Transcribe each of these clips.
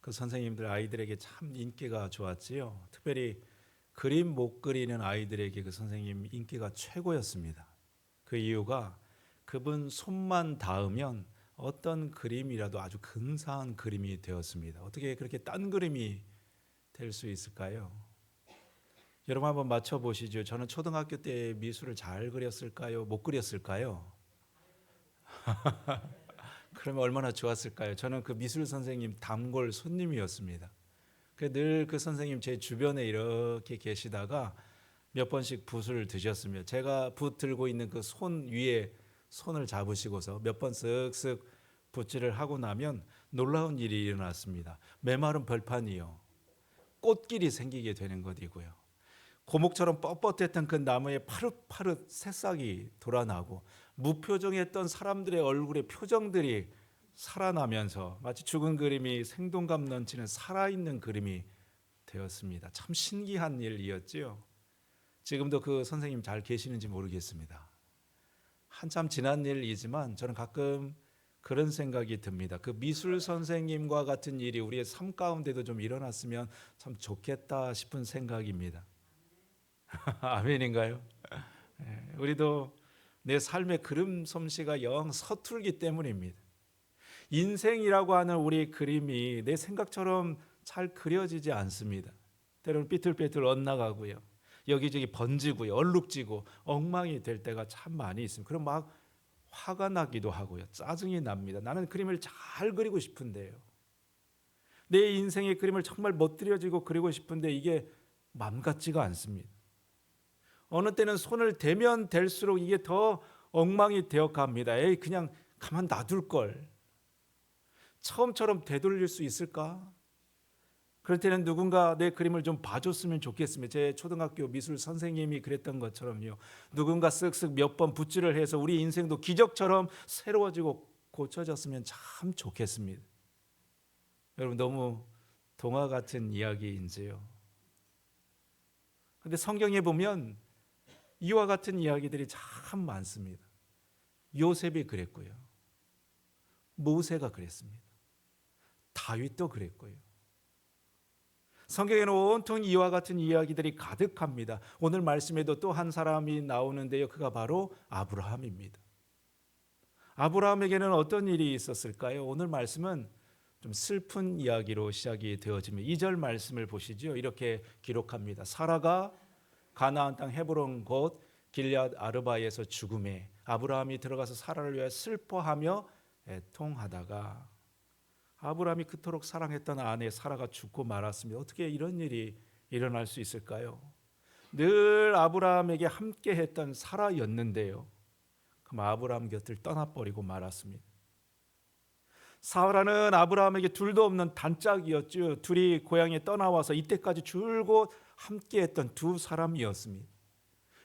그 선생님들 아이들에게 참 인기가 좋았지요. 특별히 그림 못 그리는 아이들에게 그 선생님 인기가 최고였습니다. 그 이유가 그분 손만 닿으면 어떤 그림이라도 아주 근사한 그림이 되었습니다. 어떻게 그렇게 딴 그림이 될 수 있을까요? 여러분 한번 맞춰보시죠. 저는 초등학교 때 미술을 잘 그렸을까요? 못 그렸을까요? 그러면 얼마나 좋았을까요? 저는 그 미술 선생님 단골 손님이었습니다. 늘 그 선생님 제 주변에 이렇게 계시다가 몇 번씩 붓을 드셨으며 제가 붓 들고 있는 그 손 위에 손을 잡으시고서 몇 번 쓱쓱 붓질을 하고 나면 놀라운 일이 일어났습니다. 메마른 벌판이요. 꽃길이 생기게 되는 것이고요. 고목처럼 뻣뻣했던 그 나무에 파릇파릇 새싹이 돌아나고 무표정했던 사람들의 얼굴에 표정들이 살아나면서 마치 죽은 그림이 생동감 넘치는 살아있는 그림이 되었습니다. 참 신기한 일이었지요. 지금도 그 선생님 잘 계시는지 모르겠습니다. 한참 지난 일이지만 저는 가끔 그런 생각이 듭니다. 그 미술 선생님과 같은 일이 우리의 삶 가운데도 좀 일어났으면 참 좋겠다 싶은 생각입니다. 아멘인가요? 우리도 내 삶의 그림 솜씨가 영 서툴기 때문입니다. 인생이라고 하는 우리 그림이 내 생각처럼 잘 그려지지 않습니다. 때로는 삐뚤빼뚤 엇나가고요. 여기저기 번지고요. 얼룩지고 엉망이 될 때가 참 많이 있습니다. 그럼 막 화가 나기도 하고요. 짜증이 납니다. 나는 그림을 잘 그리고 싶은데요. 내 인생의 그림을 정말 멋들여지고 그리고 싶은데 이게 맘 같지가 않습니다. 어느 때는 손을 대면 될수록 이게 더 엉망이 되어 갑니다. 에이, 그냥 가만 놔둘 걸. 처음처럼 되돌릴 수 있을까? 그럴 때는 누군가 내 그림을 좀 봐줬으면 좋겠습니다. 제 초등학교 미술 선생님이 그랬던 것처럼요. 누군가 쓱쓱 몇 번 붓질을 해서 우리 인생도 기적처럼 새로워지고 고쳐졌으면 참 좋겠습니다. 여러분 너무 동화 같은 이야기인지요. 그런데 성경에 보면 이와 같은 이야기들이 참 많습니다. 요셉이 그랬고요. 모세가 그랬습니다. 다윗도 그랬고요. 성경에는 온통 이와 같은 이야기들이 가득합니다. 오늘 말씀에도 또 한 사람이 나오는데요. 그가 바로 아브라함입니다. 아브라함에게는 어떤 일이 있었을까요? 오늘 말씀은 좀 슬픈 이야기로 시작이 되어집니다. 2절 말씀을 보시죠. 이렇게 기록합니다. 사라가 가나안 땅 헤브론 곧 길앗 아르바에서 죽음에 아브라함이 들어가서 사라를 위하여 슬퍼하며 애통하다가 아브라함이 그토록 사랑했던 아내 사라가 죽고 말았습니다. 어떻게 이런 일이 일어날 수 있을까요? 늘 아브라함에게 함께했던 사라였는데요. 그럼 아브라함 곁을 떠나버리고 말았습니다. 사라는 아브라함에게 둘도 없는 단짝이었죠. 둘이 고향에 떠나와서 이때까지 줄곧 함께했던 두 사람이었습니다.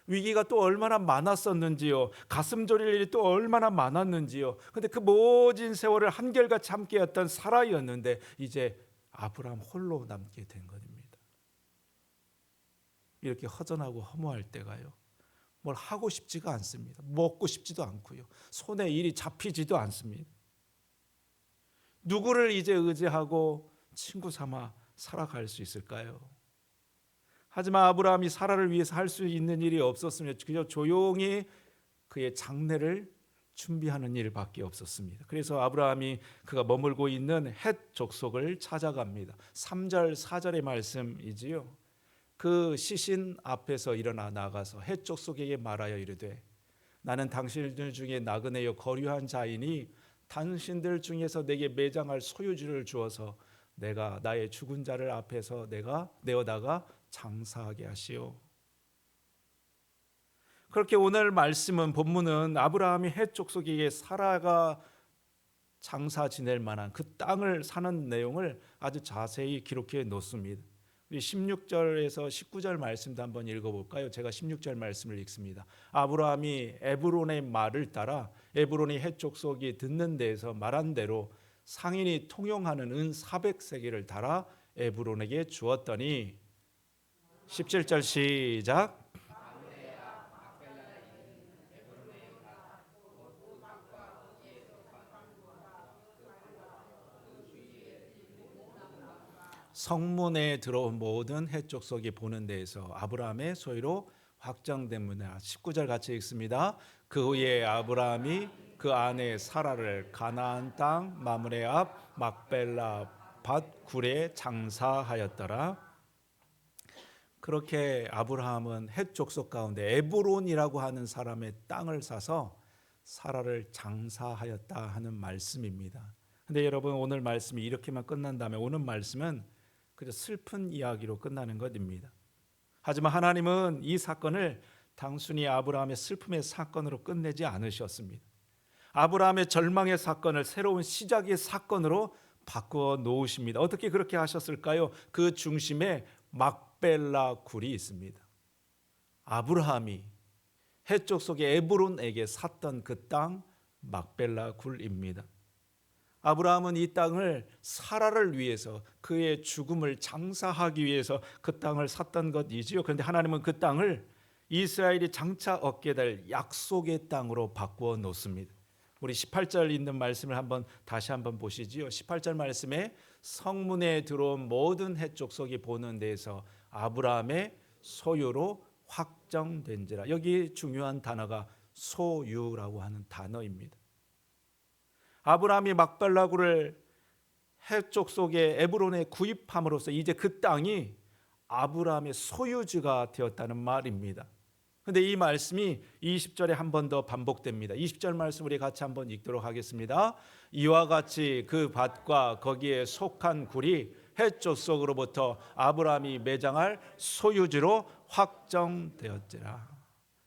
위기가 또 얼마나 많았었는지요. 가슴 졸일 일이 또 얼마나 많았는지요. 그런데 그 모진 세월을 한결같이 함께했던 사라였는데 이제 아브라함 홀로 남게 된 것입니다. 이렇게 허전하고 허무할 때가요. 뭘 하고 싶지가 않습니다. 먹고 싶지도 않고요. 손에 일이 잡히지도 않습니다. 누구를 이제 의지하고 친구 삼아 살아갈 수 있을까요? 하지만 아브라함이 사라를 위해서 할 수 있는 일이 없었으며 그저 조용히 그의 장례를 준비하는 일밖에 없었습니다. 그래서 아브라함이 그가 머물고 있는 헷 족속을 찾아갑니다. 3절 4절의 말씀이지요. 그 시신 앞에서 일어나 나가서 헷 족속에게 말하여 이르되 나는 당신들 중에 나그네여 거류한 자이니 당신들 중에서 내게 매장할 소유지를 주어서 내가 나의 죽은 자를 앞에서 내가 내어다가 장사하게 하시오. 그렇게 오늘 말씀은 본문은 아브라함이 헷 족속에게 사라가 장사 지낼 만한 그 땅을 사는 내용을 아주 자세히 기록해 놓습니다. 우리 16절에서 19절 말씀도 한번 읽어볼까요? 제가 16절 말씀을 읽습니다. 아브라함이 에브론의 말을 따라 에브론이 헷 족속이 듣는 데에서 말한 대로 상인이 통용하는 은 400세겔을 달아 에브론에게 주었더니 17절 시작. 성문에 들어온 모든 해족속이 보는 데에서 아브라함의 소유로 확정됩니다. 19절 같이 읽습니다. 그 후에 아브라함이 그 아내 사라를 가나안 땅 마므레 앞 막벨라 밭 굴에 장사하였더라. 그렇게 아브라함은 헷 족속 가운데 에브론이라고 하는 사람의 땅을 사서 사라를 장사하였다 하는 말씀입니다. 근데 여러분, 오늘 말씀이 이렇게만 끝난다면 오늘 말씀은 그저 슬픈 이야기로 끝나는 것입니다. 하지만 하나님은 이 사건을 단순히 아브라함의 슬픔의 사건으로 끝내지 않으셨습니다. 아브라함의 절망의 사건을 새로운 시작의 사건으로 바꾸어 놓으십니다. 어떻게 그렇게 하셨을까요? 그 중심에 막벨라 굴이 있습니다. 아브라함이 해쪽 속의 에브론에게 샀던 그 땅 막벨라 굴입니다. 아브라함은 이 땅을 사라를 위해서 그의 죽음을 장사하기 위해서 그 땅을 샀던 것이지요. 그런데 하나님은 그 땅을 이스라엘이 장차 얻게 될 약속의 땅으로 바꾸어 놓습니다. 우리 18절 있는 말씀을 다시 한번 보시지요. 18절 말씀에 성문에 들어온 모든 해족속이 보는 데에서 아브라함의 소유로 확정된지라. 여기 중요한 단어가 소유라고 하는 단어입니다. 아브라함이 막벨라굴을 해쪽 속의 에브론에 구입함으로써 이제 그 땅이 아브라함의 소유지가 되었다는 말입니다. 그런데 이 말씀이 20절에 한 번 더 반복됩니다. 20절 말씀 우리 같이 한번 읽도록 하겠습니다. 이와 같이 그 밭과 거기에 속한 굴이 해쪽 속으로부터 아브라함이 매장할 소유지로 확정되었지라.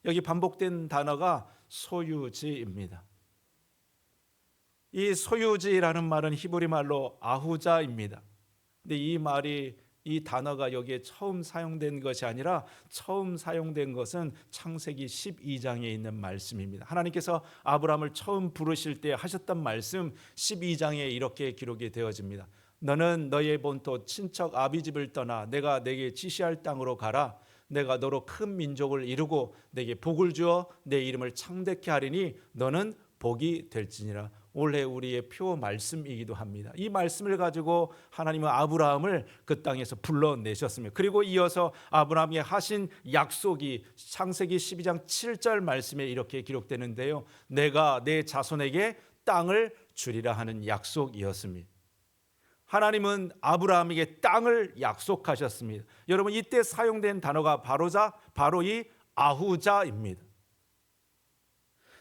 여기 반복된 단어가 소유지입니다. 이 소유지라는 말은 히브리 말로 아후자입니다. 근데 이 단어가 여기에 처음 사용된 것이 아니라 처음 사용된 것은 창세기 12장에 있는 말씀입니다. 하나님께서 아브라함을 처음 부르실 때 하셨던 말씀 12장에 이렇게 기록이 되어집니다. 너는 너의 본토 친척 아비집을 떠나 내가 내게 지시할 땅으로 가라. 내가 너로 큰 민족을 이루고 내게 복을 주어 내 이름을 창대케 하리니 너는 복이 될지니라. 올해 우리의 표 말씀이기도 합니다. 이 말씀을 가지고 하나님은 아브라함을 그 땅에서 불러내셨습니다. 그리고 이어서 아브라함이 하신 약속이 창세기 12장 7절 말씀에 이렇게 기록되는데요. 내가 내 자손에게 땅을 주리라 하는 약속이었습니다. 하나님은 아브라함에게 땅을 약속하셨습니다. 여러분, 이때 사용된 단어가 바로 이 아후자입니다.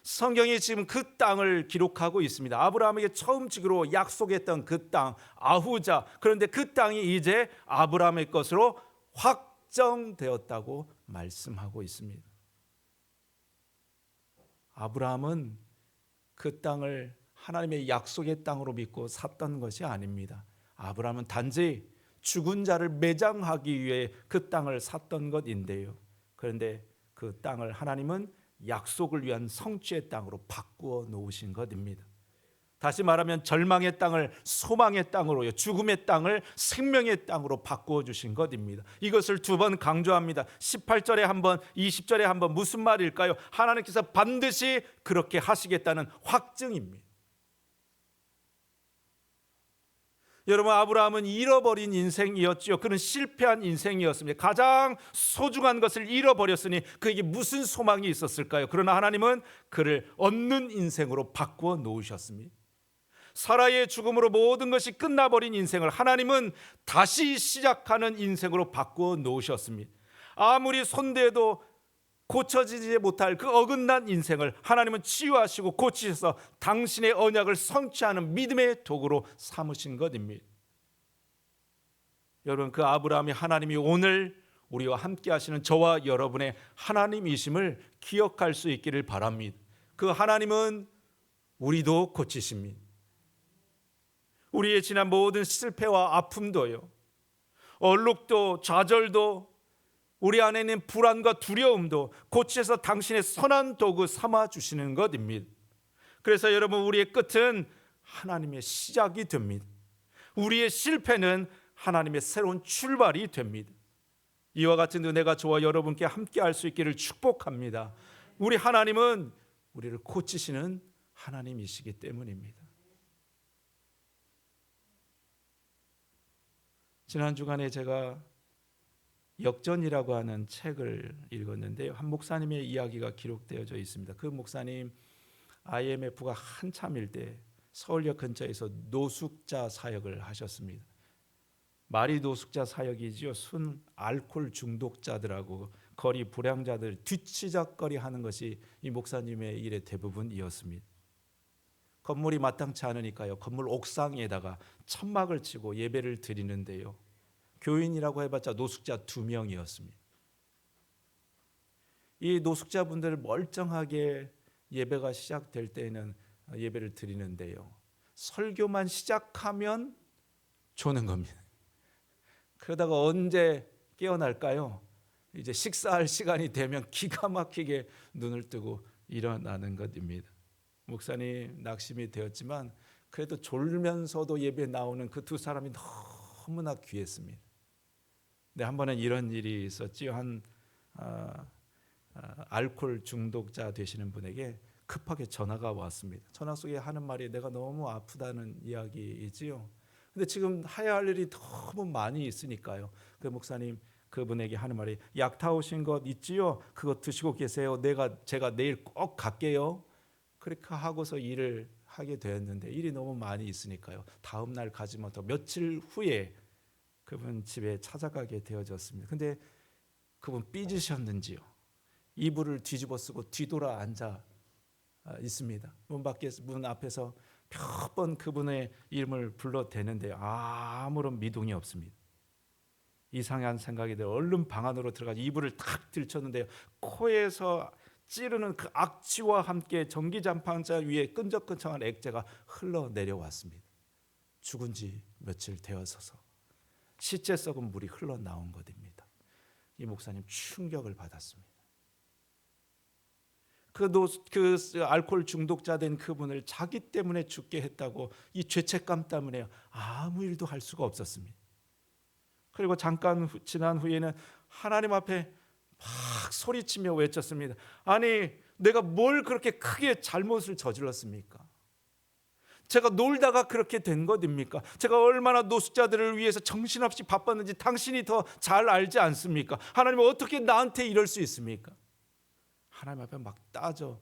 성경이 지금 그 땅을 기록하고 있습니다. 아브라함에게 처음 주기로 약속했던 그 땅 아후자. 그런데 그 땅이 이제 아브라함의 것으로 확정되었다고 말씀하고 있습니다. 아브라함은 그 땅을 하나님의 약속의 땅으로 믿고 샀던 것이 아닙니다. 아브라함은 단지 죽은 자를 매장하기 위해 그 땅을 샀던 것인데요. 그런데 그 땅을 하나님은 약속을 위한 성취의 땅으로 바꾸어 놓으신 것입니다. 다시 말하면 절망의 땅을 소망의 땅으로요, 죽음의 땅을 생명의 땅으로 바꾸어 주신 것입니다. 이것을 두 번 강조합니다. 18절에 한 번, 20절에 한 번. 무슨 말일까요? 하나님께서 반드시 그렇게 하시겠다는 확증입니다. 여러분, 아브라함은 잃어버린 인생이었죠. 그는 실패한 인생이었습니다. 가장 소중한 것을 잃어버렸으니 그에게 무슨 소망이 있었을까요? 그러나 하나님은 그를 얻는 인생으로 바꾸어 놓으셨습니다. 사라의 죽음으로 모든 것이 끝나버린 인생을 하나님은 다시 시작하는 인생으로 바꾸어 놓으셨습니다. 아무리 손대도 고쳐지지 못할 그 어긋난 인생을 하나님은 치유하시고 고치셔서 당신의 언약을 성취하는 믿음의 도구로 삼으신 것입니다. 여러분, 그 아브라함이 하나님이 오늘 우리와 함께 하시는 저와 여러분의 하나님이심을 기억할 수 있기를 바랍니다. 그 하나님은 우리도 고치십니다. 우리의 지난 모든 실패와 아픔도요, 얼룩도 좌절도 우리 안에 있는 불안과 두려움도 고치셔서 당신의 선한 도구 삼아 주시는 것입니다. 그래서 여러분, 우리의 끝은 하나님의 시작이 됩니다. 우리의 실패는 하나님의 새로운 출발이 됩니다. 이와 같은 은혜가 저와 여러분께 함께 할 수 있기를 축복합니다. 우리 하나님은 우리를 고치시는 하나님이시기 때문입니다. 지난 주간에 제가 역전이라고 하는 책을 읽었는데요. 한 목사님의 이야기가 기록되어져 있습니다. 그 목사님 IMF가 한참일 때 서울역 근처에서 노숙자 사역을 하셨습니다. 말이 노숙자 사역이지요. 순 알코올 중독자들하고 거리 불량자들 뒤치작거리 하는 것이 이 목사님의 일의 대부분이었습니다. 건물이 마땅치 않으니까요. 건물 옥상에다가 천막을 치고 예배를 드리는데요. 교인이라고 해봤자 노숙자 2명이었습니다. 이 노숙자분들 멀쩡하게 예배가 시작될 때에는 예배를 드리는데요. 설교만 시작하면 조는 겁니다. 그러다가 언제 깨어날까요? 이제 식사할 시간이 되면 기가 막히게 눈을 뜨고 일어나는 것입니다. 목사님 낙심이 되었지만 그래도 졸면서도 예배 나오는 그 2 사람이 너무나 귀했습니다. 근데 한 번은 이런 일이 있었지요. 알코올 중독자 되시는 분에게 급하게 전화가 왔습니다. 전화 속에 하는 말이 내가 너무 아프다는 이야기이지요. 근데 지금 해야 할 일이 너무 많이 있으니까요. 그 목사님 그분에게 하는 말이 약 타오신 것 있지요? 그거 드시고 계세요. 제가 내일 꼭 갈게요. 그렇게 하고서 일을 하게 되었는데 일이 너무 많이 있으니까요. 다음 날 가지 못하고 며칠 후에 그분 집에 찾아가게 되어졌습니다. 근데 그분 삐지셨는지요. 이불을 뒤집어 쓰고 뒤돌아 앉아 있습니다. 문 앞에서 몇 번 그분의 이름을 불러대는데 아무런 미동이 없습니다. 이상한 생각이 들어 얼른 방 안으로 들어가 이불을 탁 들쳤는데요. 코에서 찌르는 그 악취와 함께 전기장판자 위에 끈적끈적한 액체가 흘러내려왔습니다. 죽은 지 며칠 되어서서 시체 썩은 물이 흘러나온 것입니다. 이 목사님 충격을 받았습니다. 그 알코올 중독자 된 그분을 자기 때문에 죽게 했다고 이 죄책감 때문에 아무 일도 할 수가 없었습니다. 그리고 잠깐 지난 후에는 하나님 앞에 막 소리치며 외쳤습니다. 아니 내가 뭘 그렇게 크게 잘못을 저질렀습니까? 제가 놀다가 그렇게 된 것입니까? 제가 얼마나 노숙자들을 위해서 정신없이 바빴는지 당신이 더 잘 알지 않습니까? 하나님 어떻게 나한테 이럴 수 있습니까? 하나님 앞에 막 따져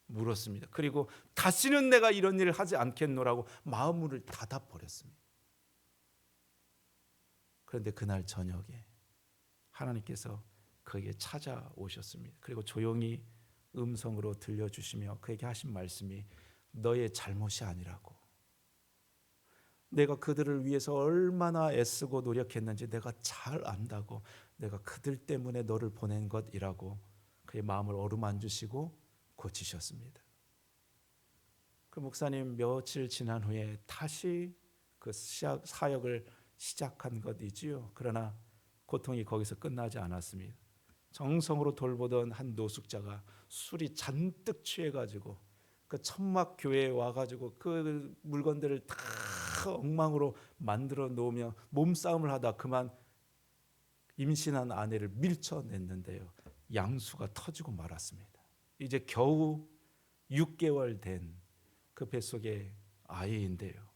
물었습니다. 그리고 다시는 내가 이런 일을 하지 않겠노라고 마음문을 닫아버렸습니다. 그런데 그날 저녁에 하나님께서 그에게 찾아오셨습니다. 그리고 조용히 음성으로 들려주시며 그에게 하신 말씀이 너의 잘못이 아니라고, 내가 그들을 위해서 얼마나 애쓰고 노력했는지 내가 잘 안다고, 내가 그들 때문에 너를 보낸 것이라고 그의 마음을 어루만지시고 고치셨습니다. 그 목사님 며칠 지난 후에 다시 그 사역을 시작한 것이지요. 그러나 고통이 거기서 끝나지 않았습니다. 정성으로 돌보던 한 노숙자가 술이 잔뜩 취해가지고 그 천막 교회에 와가지고 그 물건들을 다 엉망으로 만들어 놓으며 몸싸움을 하다 그만 임신한 아내를 밀쳐냈는데요. 양수가 터지고 말았습니다. 이제 겨우 6개월 된 그 뱃속의 아이인데요.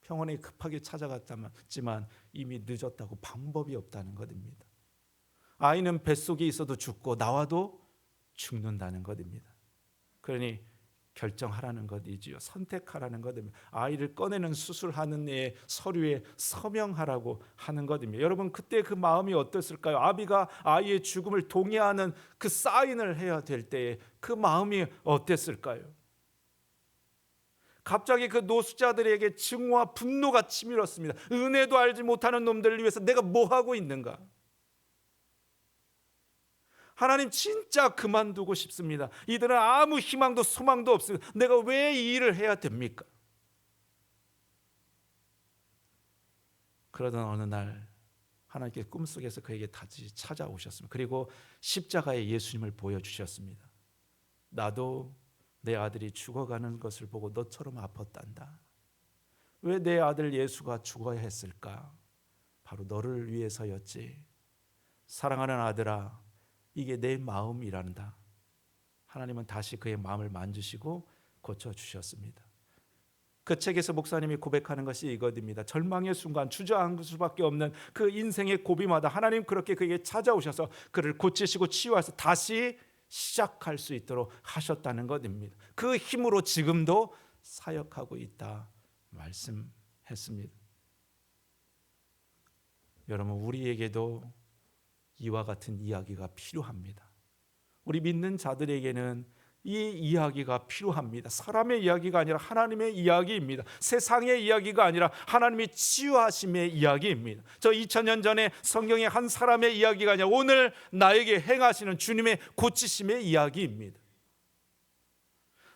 병원에 급하게 찾아갔지만 이미 늦었다고 방법이 없다는 것입니다. 아이는 뱃속에 있어도 죽고 나와도 죽는다는 것입니다. 그러니 결정하라는 것이지요. 선택하라는 것입니다. 아이를 꺼내는 수술하는 애 서류에 서명하라고 하는 것입니다. 여러분 그때 그 마음이 어땠을까요? 아비가 아이의 죽음을 동의하는 그 사인을 해야 될 때에 그 마음이 어땠을까요? 갑자기 그 노숙자들에게 증오와 분노가 치밀었습니다. 은혜도 알지 못하는 놈들을 위해서 내가 뭐 하고 있는가? 하나님 진짜 그만두고 싶습니다. 이들은 아무 희망도 소망도 없습니다. 내가 왜 이 일을 해야 됩니까? 그러던 어느 날 하나님께서 꿈속에서 그에게 다시 찾아오셨습니다. 그리고 십자가에 예수님을 보여주셨습니다. 나도 내 아들이 죽어가는 것을 보고 너처럼 아팠단다. 왜 내 아들 예수가 죽어야 했을까? 바로 너를 위해서였지. 사랑하는 아들아, 이게 내 그 책에서 목사님이 고백하는 것이 이것입니다. 절망의 순간 주저앉을 수밖에 없는 그 인생의 고비마다 하나님 그렇게 그에게 찾아오셔서 그를 고치시고 치유해서 다시 시작할 수 있도록 하셨다는 것입니다. 그 힘으로 지금도 사역하고 있다 말씀했습니다. 여러분, 우리에게도 이와 같은 이야기가 필요합니다. 우리 믿는 자들에게는 이 이야기가 필요합니다. 사람의 이야기가 아니라 하나님의 이야기입니다. 세상의 이야기가 아니라 하나님의 치유하심의 이야기입니다. 저 2000년 전에 성경의 한 사람의 이야기가 아니라 오늘 나에게 행하시는 주님의 고치심의 이야기입니다.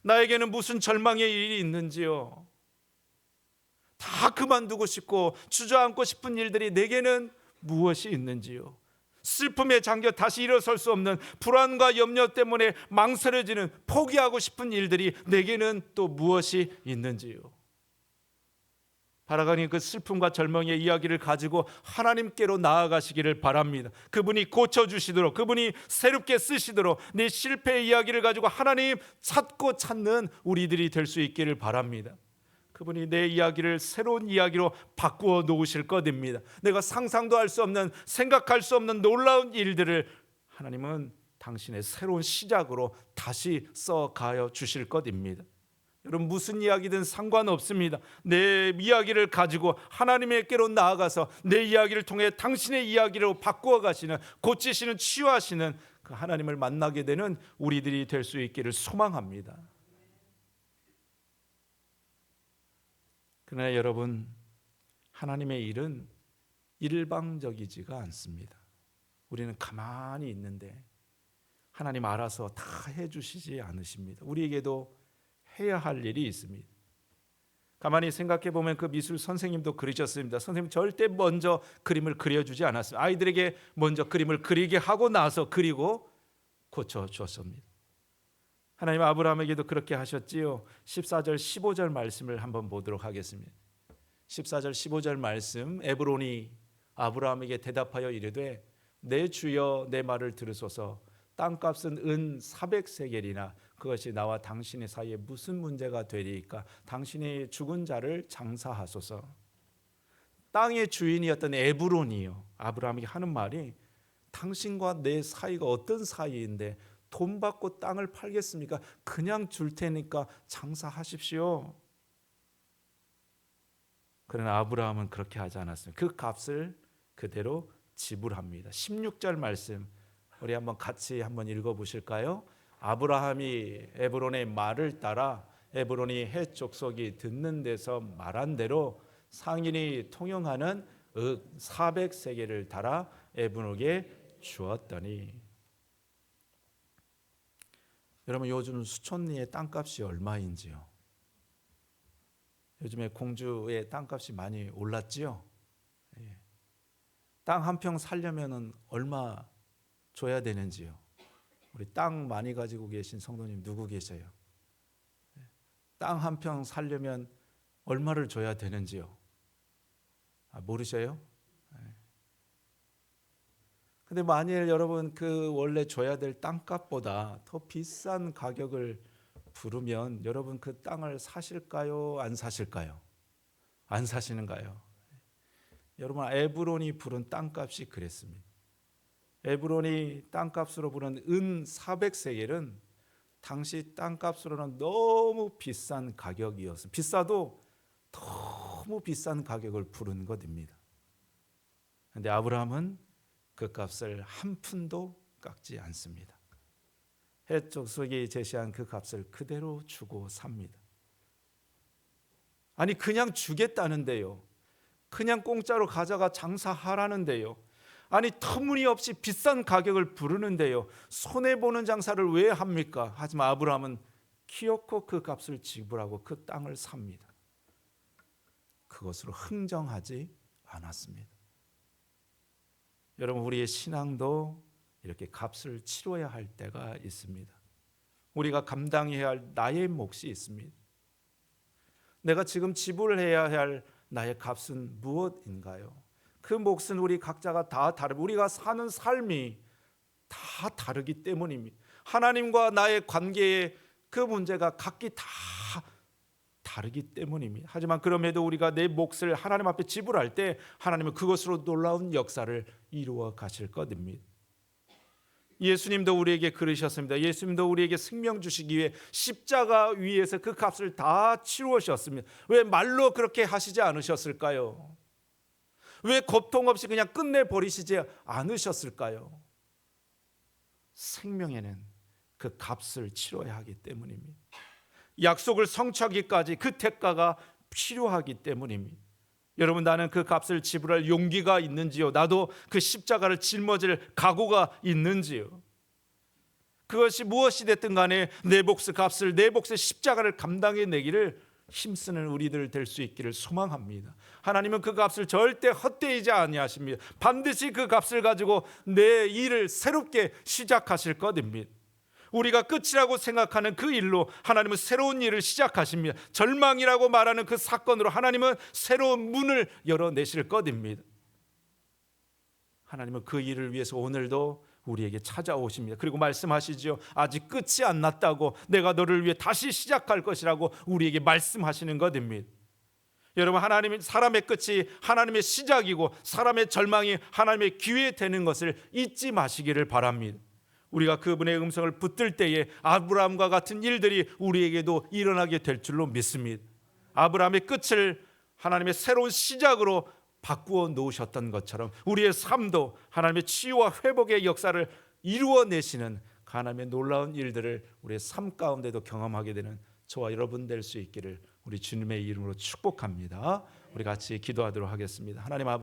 나에게는 무슨 절망의 일이 있는지요? 다 그만두고 싶고 주저앉고 싶은 일들이 내게는 무엇이 있는지요? 슬픔에 잠겨 다시 일어설 수 없는 불안과 염려 때문에 망설여지는 포기하고 싶은 일들이 내게는 또 무엇이 있는지요? 바라가니 그 슬픔과 절망의 이야기를 가지고 하나님께로 나아가시기를 바랍니다. 그분이 고쳐주시도록, 그분이 새롭게 쓰시도록 내 실패의 이야기를 가지고 하나님 찾고 찾는 우리들이 될 수 있기를 바랍니다. 그분이 내 이야기를 새로운 이야기로 바꾸어 놓으실 것입니다. 내가 상상도 할 수 없는, 생각할 수 없는 놀라운 일들을 하나님은 당신의 새로운 시작으로 다시 써가여 주실 것입니다. 여러분, 무슨 이야기든 상관없습니다. 내 이야기를 가지고 하나님께로 나아가서 내 이야기를 통해 당신의 이야기로 바꾸어 가시는, 고치시는, 치유하시는 그 하나님을 만나게 되는 우리들이 될 수 있기를 소망합니다. 그러나 여러분, 하나님의 일은 일방적이지가 않습니다. 우리는 가만히 있는데 하나님 알아서 다 해주시지 않으십니다. 우리에게도 해야 할 일이 있습니다. 가만히 생각해 보면 그 미술 선생님도 그리셨습니다. 선생님 절대 먼저 그림을 그려주지 않았습니다. 아이들에게 먼저 그림을 그리게 하고 나서 그리고 고쳐주었습니다. 하나님 아브라함에게도 그렇게 하셨지요. 14절 15절 말씀을 한번 보도록 하겠습니다. 14절 15절 말씀, 에브론이 아브라함에게 대답하여 이르되 내 주여 내 말을 들으소서. 땅값은 은 400세겔이나 그것이 나와 당신의 사이에 무슨 문제가 되리이까? 당신의 죽은 자를 장사하소서. 땅의 주인이었던 에브론이요, 아브라함에게 하는 말이 당신과 내 사이가 어떤 사이인데 돈 받고 땅을 팔겠습니까? 그냥 줄 테니까 장사하십시오. 그러나 아브라함은 그렇게 하지 않았습니다. 그 값을 그대로 지불합니다. 16절 말씀 우리 한번 같이 한번 읽어보실까요? 아브라함이 에브론의 말을 따라 에브론이 헷 족속이 듣는 데서 말한 대로 상인이 통용하는 억 400세겔을 달아 에브론에게 주었더니. 여러분, 요즘 수촌리의 땅값이 얼마인지요? 요즘에 공주의 땅값이 많이 올랐지요? 땅 한 평 살려면 얼마 줘야 되는지요? 우리 땅 많이 가지고 계신 성도님 누구 계세요? 땅 한 평 살려면 얼마를 줘야 되는지요? 모르셔요? 근데 만일 여러분 그 원래 줘야 될 땅값보다 더 비싼 가격을 부르면 여러분 그 땅을 사실까요? 안 사실까요? 안 사시는가요? 여러분, 에브론이 부른 땅값이 그랬습니다. 에브론이 땅값으로 부른 은 400세겔은 당시 땅값으로는 너무 비싼 가격이었습니다. 비싸도 너무 비싼 가격을 부른 것입니다. 그런데 아브라함은 그 값을 한 푼도 깎지 않습니다. 헷 족속이 제시한 그 값을 그대로 주고 삽니다. 아니, 그냥 주겠다는데요. 그냥 공짜로 가져가 장사하라는데요. 아니, 터무니없이 비싼 가격을 부르는데요. 손해보는 장사를 왜 합니까? 하지만 아브라함은 기어코 그 값을 지불하고 그 땅을 삽니다. 그것으로 흥정하지 않았습니다. 여러분, 우리의 신앙도 이렇게 값을 치러야 할 때가 있습니다. 우리가 감당해야 할 나의 몫이 있습니다. 내가 지금 지불해야 할 나의 값은 무엇인가요? 그 몫은 우리 각자가 다 다르고 우리가 사는 삶이 다 다르기 때문입니다. 하나님과 나의 관계에 그 문제가 각기 다 다르기 때문입니다. 하지만 그럼에도 우리가 내 몫을 하나님 앞에 지불할 때 하나님은 그것으로 놀라운 역사를 이루어 가실 것입니다. 예수님도 우리에게 그러셨습니다. 예수님도 우리에게 생명 주시기 위해 십자가 위에서 그 값을 다 치루셨습니다. 왜 말로 그렇게 하시지 않으셨을까요? 왜 고통 없이 그냥 끝내버리시지 않으셨을까요? 생명에는 그 값을 치러야 하기 때문입니다. 약속을 성취하기까지 그 대가가 필요하기 때문입니다. 여러분, 나는 그 값을 지불할 용기가 있는지요? 나도 그 십자가를 짊어질 각오가 있는지요? 그것이 무엇이 됐든 간에 내 몫의 값을, 내 몫의 십자가를 감당해 내기를 힘쓰는 우리들 될 수 있기를 소망합니다. 하나님은 그 값을 절대 헛되이지 아니하십니다. 반드시 그 값을 가지고 내 일을 새롭게 시작하실 것입니다. 우리가 끝이라고 생각하는 그 일로 하나님은 새로운 일을 시작하십니다. 절망이라고 말하는 그 사건으로 하나님은 새로운 문을 열어내실 것입니다. 하나님은 그 일을 위해서 오늘도 우리에게 찾아오십니다. 그리고 말씀하시죠. 아직 끝이 안 났다고, 내가 너를 위해 다시 시작할 것이라고 우리에게 말씀하시는 것입니다. 여러분, 하나님은 사람의 끝이 하나님의 시작이고 사람의 절망이 하나님의 기회 되는 것을 잊지 마시기를 바랍니다. 우리가 그분의 음성을 붙들 때에 아브라함과 같은 일들이 우리에게도 일어나게 될 줄로 믿습니다. 아브라함의 끝을 하나님의 새로운 시작으로 바꾸어 놓으셨던 것처럼 우리의 삶도 하나님의 치유와 회복의 역사를 이루어내시는 하나님의 놀라운 일들을 우리의 삶 가운데도 경험하게 되는 저와 여러분 될 수 있기를 우리 주님의 이름으로 축복합니다. 우리 같이 기도하도록 하겠습니다. 하나님 아버지,